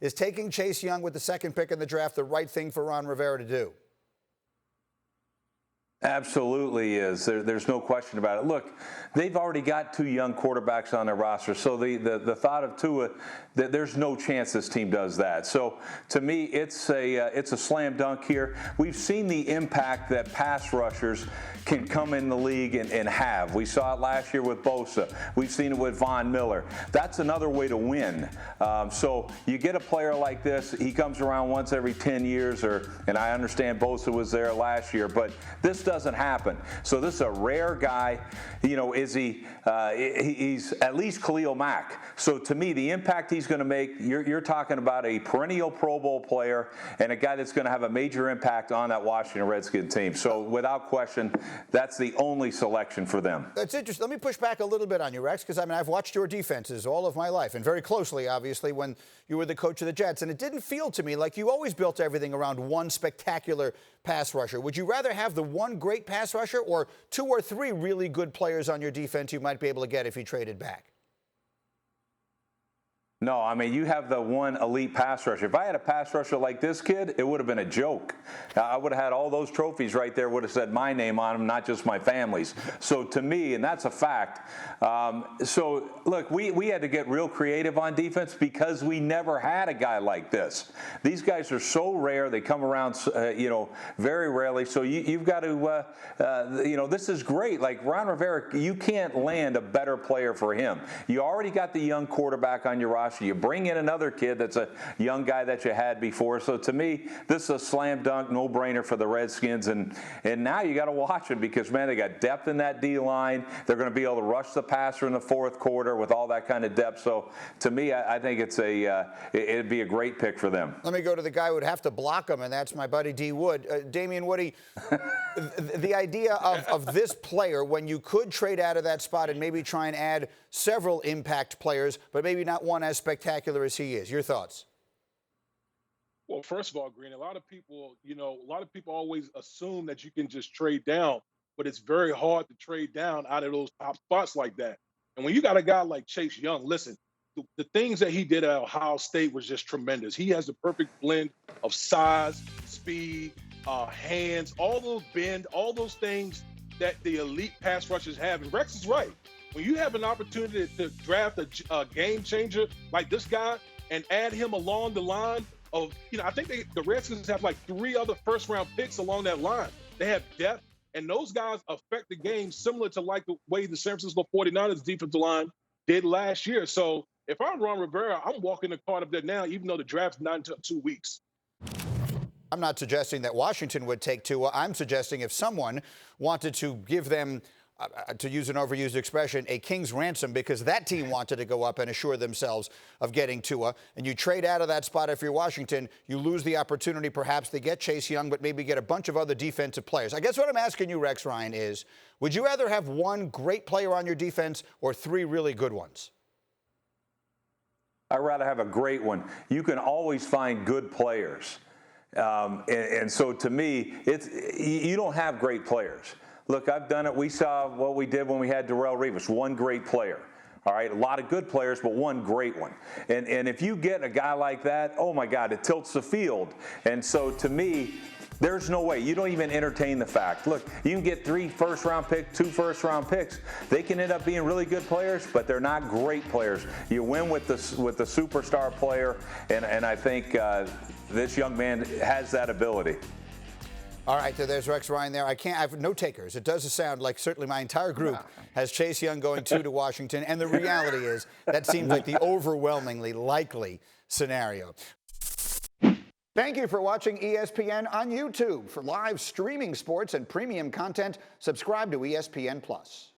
Is taking Chase Young with the second pick in the draft the right thing for Ron Rivera to do? Absolutely is. There's no question about it. Look, they've already got two young quarterbacks on their roster, so the thought of Tua, there's no chance this team does that. So to me, it's a slam dunk here. We've seen the impact that pass rushers can come in the league and have. We saw it last year with Bosa. We've seen it with Von Miller. That's another way to win. So you get a player like this. He comes around once every 10 years, and I understand Bosa was there last year, but this doesn't happen. So this is a rare guy. You know, he's at least Khalil Mack. So to me, the impact he's going to make, you're talking about a perennial Pro Bowl player and a guy that's going to have a major impact on that Washington Redskins team. So without question, that's the only selection for them. That's interesting. Let me push back a little bit on you, Rex, because I've watched your defenses all of my life, and very closely, obviously, when you were the coach of the Jets. And it didn't feel to me like you always built everything around one spectacular pass rusher. Would you rather have the one great pass rusher or two or three really good players on your defense you might be able to get if you traded back? No, I mean, you have the one elite pass rusher. If I had a pass rusher like this kid, it would have been a joke. I would have had all those trophies right there, would have said my name on them, not just my family's. So to me, and that's a fact. So, look, we had to get real creative on defense because we never had a guy like this. These guys are so rare. They come around, very rarely. So you've got to, this is great. Like Ron Rivera, you can't land a better player for him. You already got the young quarterback on your roster. You bring in another kid that's a young guy that you had before. So to me, this is a slam dunk, no-brainer for the Redskins. And now you got to watch it because, man, they got depth in that D-line. They're going to be able to rush the passer in the fourth quarter with all that kind of depth. So to me, I think it'd be a great pick for them. Let me go to the guy who would have to block him, and that's my buddy D. Wood. Damien Woody, the idea of this player, when you could trade out of that spot and maybe try and add several impact players, but maybe not one as spectacular as he is. Your thoughts? Well, first of all, Green, a lot of people always assume that you can just trade down, but it's very hard to trade down out of those top spots like that. And when you got a guy like Chase Young, listen, the things that he did at Ohio State was just tremendous. He has the perfect blend of size, speed, hands, all those bend, all those things that the elite pass rushers have. And Rex is right. When you have an opportunity to draft a game changer like this guy and add him along the line of, I think the Redskins have like 3 other first-round picks along that line. They have depth, and those guys affect the game similar to like the way the San Francisco 49ers defensive line did last year. So if I'm Ron Rivera, I'm walking the card up there now, even though the draft's not until 2 weeks. I'm not suggesting that Washington would take Tua. I'm suggesting if someone wanted to give them, to use an overused expression, a king's ransom because that team wanted to go up and assure themselves of getting Tua, and you trade out of that spot if you're Washington, you lose the opportunity perhaps to get Chase Young, but maybe get a bunch of other defensive players. I guess what I'm asking you, Rex Ryan, is would you rather have one great player on your defense or 3 really good ones? I'd rather have a great one. You can always find good players. And so to me, you don't have great players. Look, I've done it. We saw what we did when we had Darrelle Revis, one great player. All right, a lot of good players, but one great one. And if you get a guy like that, oh, my God, it tilts the field. And so to me, there's no way. You don't even entertain the fact. Look, you can get 3 first-round picks, 2 first-round picks. They can end up being really good players, but they're not great players. You win with the superstar player, and I think this young man has that ability. All right, there's Rex Ryan there. I have no takers. It does sound like certainly my entire group has Chase Young going to Washington, and the reality is that seems like the overwhelmingly likely scenario. Thank you for watching ESPN on YouTube. For live streaming sports and premium content, subscribe to ESPN+.